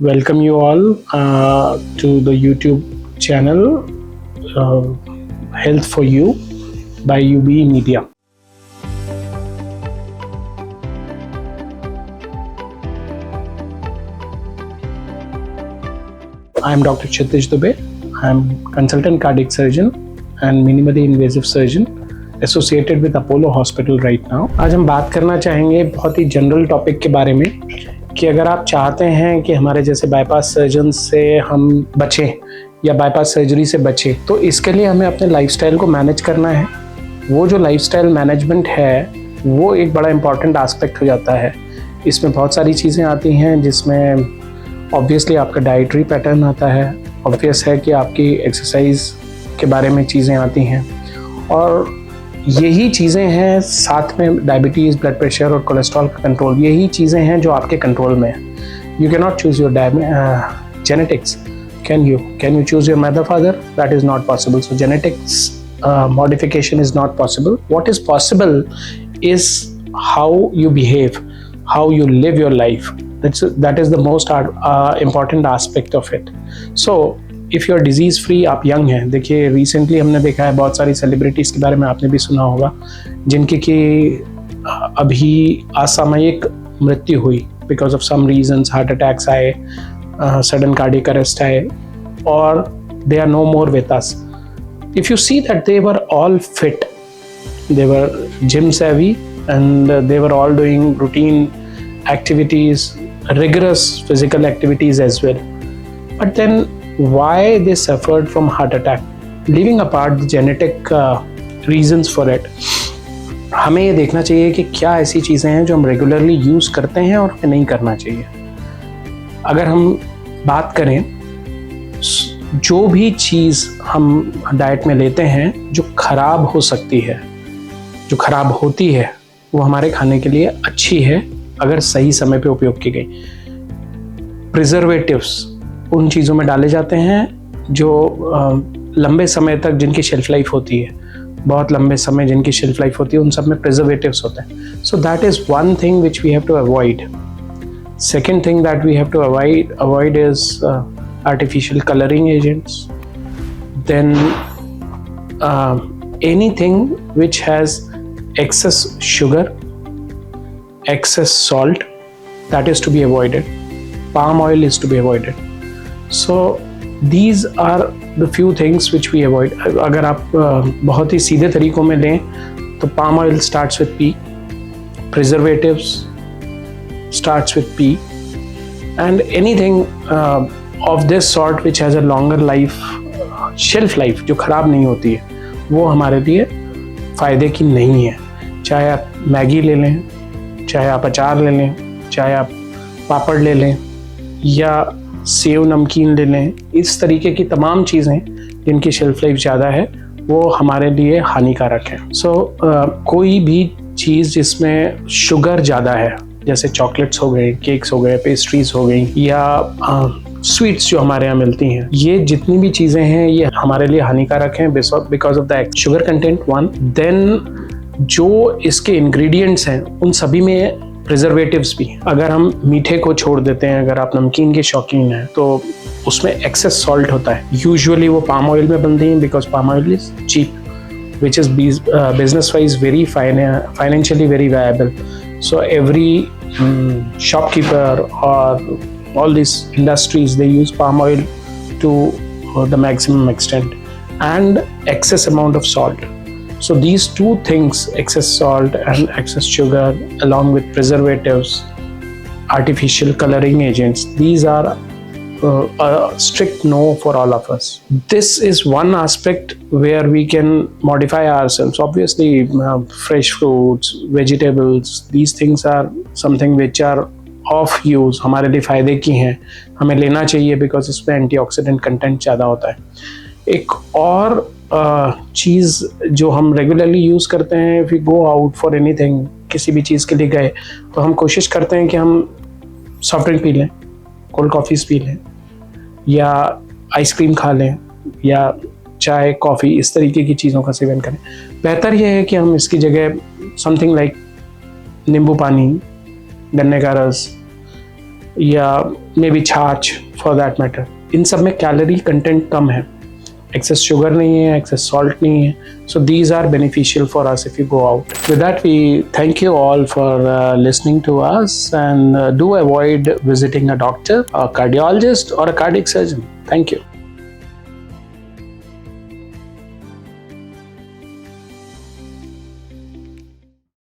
welcome you all to the YouTube channel Health for You by UBE Media. I am Dr. Kshitij Dubey. I am consultant cardiac surgeon and minimally invasive surgeon associated with Apollo Hospital right now. आज हम बात करना चाहेंगे बहुत ही general topic के बारे में कि अगर आप चाहते हैं कि हमारे जैसे बाईपास सर्जन से हम बचें या बाईपास सर्जरी से बचें, तो इसके लिए हमें अपने लाइफस्टाइल को मैनेज करना है। वो जो लाइफस्टाइल मैनेजमेंट है वो एक बड़ा इंपॉर्टेंट एस्पेक्ट हो जाता है। इसमें बहुत सारी चीज़ें आती हैं, जिसमें ऑब्वियसली आपका डाइटरी पैटर्न आता है, ऑब्वियस है कि आपकी एक्सरसाइज के बारे में चीज़ें आती हैं, और यही चीज़ें हैं साथ में डायबिटीज़, ब्लड प्रेशर और कोलेस्ट्रॉल का कंट्रोल। यही चीज़ें हैं जो आपके कंट्रोल में है। You can not choose your genetics. Can you choose your mother father? That is not possible. So genetics modification is not possible. What is possible is how you behave, how you live your life. That is the most important aspect of it. So if you are disease free, आप young हैं, देखिए recently हमने देखा है बहुत सारी celebrities के बारे में आपने भी सुना होगा जिनकी कि अभी असामयिक मृत्यु हुई because of some reasons, heart attacks आए, sudden cardiac arrest आए, और they are no more with us. If you see that they were all fit, they were gym savvy, and they were all doing routine activities, rigorous physical activities as well. But then why they suffered from heart attack? Leaving apart the genetic reasons for it, हमें ये देखना चाहिए कि क्या ऐसी चीज़ें हैं जो हम रेगुलरली यूज़ करते हैं और हमें नहीं करना चाहिए। अगर हम बात करें, जो भी चीज़ हम डाइट में लेते हैं जो ख़राब हो सकती है, जो ख़राब होती है, वो हमारे खाने के लिए अच्छी है अगर सही समय पे उपयोग की गई। प्रिजर्वेटिव्स उन चीज़ों में डाले जाते हैं जो लंबे समय तक जिनकी शेल्फ लाइफ होती है, बहुत लंबे समय जिनकी शेल्फ लाइफ होती है, उन सब में प्रिजर्वेटिव्स होते हैं। So that is one thing which we have to avoid. Second thing that we have to avoid is artificial coloring agents, then anything which has excess sugar, excess salt, that is to be avoided. Palm oil is to be avoided. So these are the few things which we avoid. अगर आप बहुत ही सीधे तरीकों में लें तो palm oil starts with P, preservatives starts with P, and anything of this sort which has a longer life, shelf life, जो ख़राब नहीं होती है, वो हमारे लिए फ़ायदे की नहीं है। चाहे आप मैगी ले लें, चाहे आप अचार ले लें, चाहे आप पापड़ ले लें, या सेव नमकीन ले लें, इस तरीके की तमाम चीज़ें जिनकी शेल्फ लाइफ ज़्यादा है वो हमारे लिए हानिकारक है। कोई भी चीज़ जिसमें शुगर ज़्यादा है, जैसे चॉकलेट्स हो गए, केक्स हो गए, पेस्ट्रीज हो गई, या स्वीट्स जो हमारे यहाँ मिलती हैं, ये जितनी भी चीज़ें हैं ये हमारे लिए हानिकारक हैं because of the sugar content one. Then जो इसके इंग्रेडिएंट्स हैं उन सभी में प्रिजर्वेटिव्स भी। अगर हम मीठे को छोड़ देते हैं, अगर आप नमकीन के शौकीन हैं, तो उसमें एक्सेस सॉल्ट होता है। यूजुअली वो पाम ऑयल में बनती हैं because palm oil is cheap, which is business wise very financially very viable. So every shopkeeper or all these industries, they use palm oil to the maximum extent, and excess amount of salt. So these two things, excess salt and excess sugar, along with preservatives, artificial coloring agents, these are a strict no for all of us. This is one aspect where we can modify ourselves. Obviously, fresh fruits, vegetables, these things are something which are of use, हमारे लिए फ़ायदे की हैं, हमें लेना चाहिए because इसमें antioxidant content ज़्यादा होता है। एक और चीज़ जो हम रेगुलरली यूज़ करते हैं, if we go out for anything, किसी भी चीज़ के लिए गए, तो हम कोशिश करते हैं कि हम सॉफ्ट ड्रिंक पी लें, कोल्ड कॉफ़ीज़ पी लें, या आइसक्रीम खा लें, या चाय, कॉफ़ी, इस तरीके की चीज़ों का सेवन करें। बेहतर यह है कि हम इसकी जगह समथिंग लाइक नींबू पानी, गन्ने का रस, या मे बी छाछ फॉर दैट मैटर, इन सब में कैलोरी कंटेंट कम है, एक्सेस शुगर नहीं है, एक्सेस सॉल्ट नहीं है. So these are beneficial for us if you go out. With that, we thank you all for listening to us, and do avoid visiting a doctor, a cardiologist or a cardiac surgeon. Thank you.